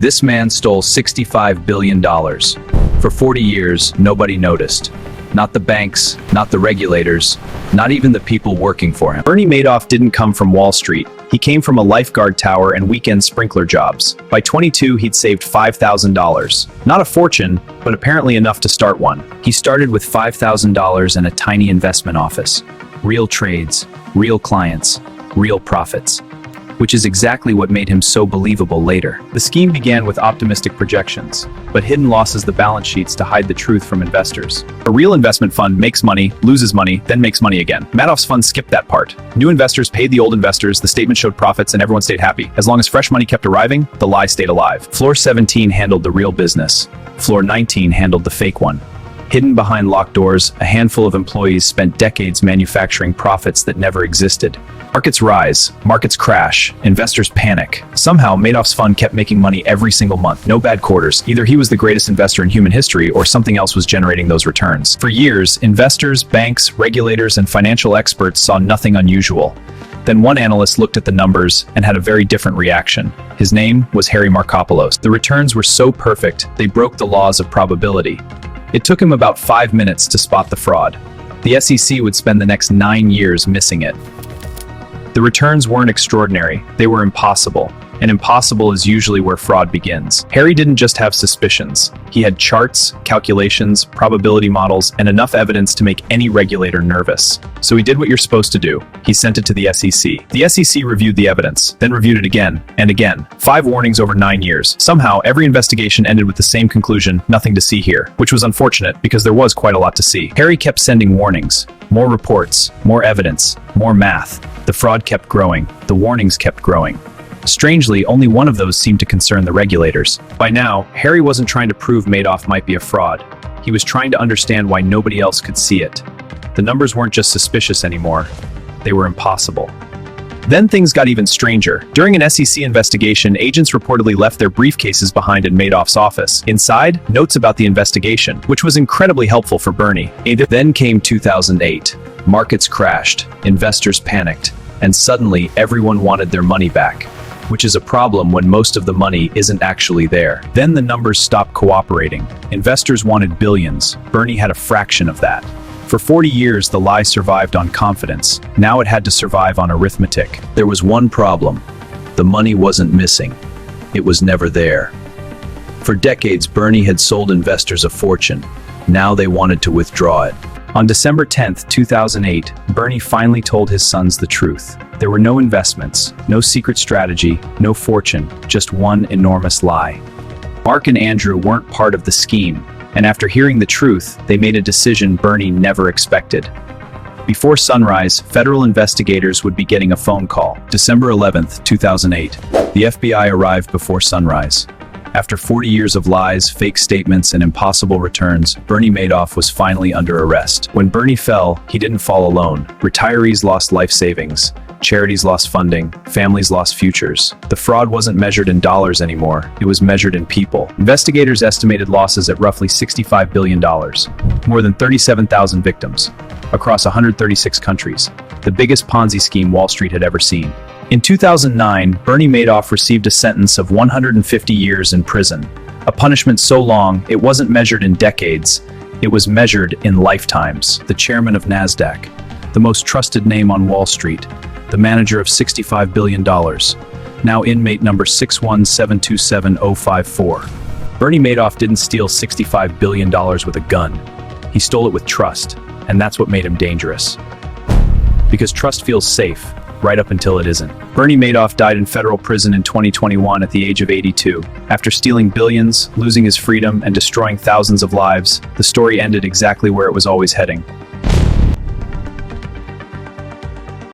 This man stole $65 billion. For 40 years, nobody noticed. Not the banks, not the regulators, not even the people working for him. Bernie Madoff didn't come from Wall Street. He came from a lifeguard tower and weekend sprinkler jobs. By 22, he'd saved $5,000. Not a fortune, but apparently enough to start one. He started with $5,000 and a tiny investment office. Real trades, real clients, real profits. Which is exactly what made him so believable later. The scheme began with optimistic projections, but hidden losses the balance sheets to hide the truth from investors. A real investment fund makes money, loses money, then makes money again. Madoff's fund skipped that part. New investors paid the old investors, the statement showed profits, and everyone stayed happy. As long as fresh money kept arriving, the lie stayed alive. Floor 17 handled the real business. Floor 19 handled the fake one. Hidden behind locked doors, a handful of employees spent decades manufacturing profits that never existed. Markets rise, markets crash, investors panic. Somehow, Madoff's fund kept making money every single month. No bad quarters. Either he was the greatest investor in human history or something else was generating those returns. For years, investors, banks, regulators, and financial experts saw nothing unusual. Then one analyst looked at the numbers and had a very different reaction. His name was Harry Markopolos. The returns were so perfect, they broke the laws of probability. It took him about 5 minutes to spot the fraud. The SEC would spend the next 9 years missing it. The returns weren't extraordinary, they were impossible. And impossible is usually where fraud begins. Harry didn't just have suspicions. He had charts, calculations, probability models, and enough evidence to make any regulator nervous. So he did what you're supposed to do. He sent it to the SEC. The SEC reviewed the evidence, then reviewed it again and again. 5 warnings over 9 years. Somehow, every investigation ended with the same conclusion: nothing to see here, which was unfortunate because there was quite a lot to see. Harry kept sending warnings, more reports, more evidence, more math. The fraud kept growing. The warnings kept growing. Strangely, only one of those seemed to concern the regulators. By now, Harry wasn't trying to prove Madoff might be a fraud. He was trying to understand why nobody else could see it. The numbers weren't just suspicious anymore. They were impossible. Then things got even stranger. During an SEC investigation, agents reportedly left their briefcases behind in Madoff's office. Inside, notes about the investigation, which was incredibly helpful for Bernie. Then came 2008. Markets crashed, investors panicked, and suddenly everyone wanted their money back. Which is a problem when most of the money isn't actually there. Then the numbers stopped cooperating. Investors wanted billions. Bernie had a fraction of that. For 40 years, the lie survived on confidence. Now it had to survive on arithmetic. There was one problem. The money wasn't missing. It was never there. For decades, Bernie had sold investors a fortune. Now they wanted to withdraw it. On December 10, 2008, Bernie finally told his sons the truth. There were no investments, no secret strategy, no fortune, just one enormous lie. Mark and Andrew weren't part of the scheme, and after hearing the truth, they made a decision Bernie never expected. Before sunrise, federal investigators would be getting a phone call. December 11, 2008. The FBI arrived before sunrise. After 40 years of lies, fake statements, and impossible returns, Bernie Madoff was finally under arrest. When Bernie fell, he didn't fall alone. Retirees lost life savings. Charities lost funding, families lost futures. The fraud wasn't measured in dollars anymore, it was measured in people. Investigators estimated losses at roughly $65 billion. More than 37,000 victims, across 136 countries. The biggest Ponzi scheme Wall Street had ever seen. In 2009, Bernie Madoff received a sentence of 150 years in prison. A punishment so long, it wasn't measured in decades, it was measured in lifetimes. The chairman of NASDAQ, the most trusted name on Wall Street, the manager of $65 billion, now inmate number 617277054. Bernie Madoff didn't steal $65 billion with a gun. He stole it with trust, and that's what made him dangerous. Because trust feels safe, right up until it isn't. Bernie Madoff died in federal prison in 2021 at the age of 82. After stealing billions, losing his freedom, and destroying thousands of lives, the story ended exactly where it was always heading.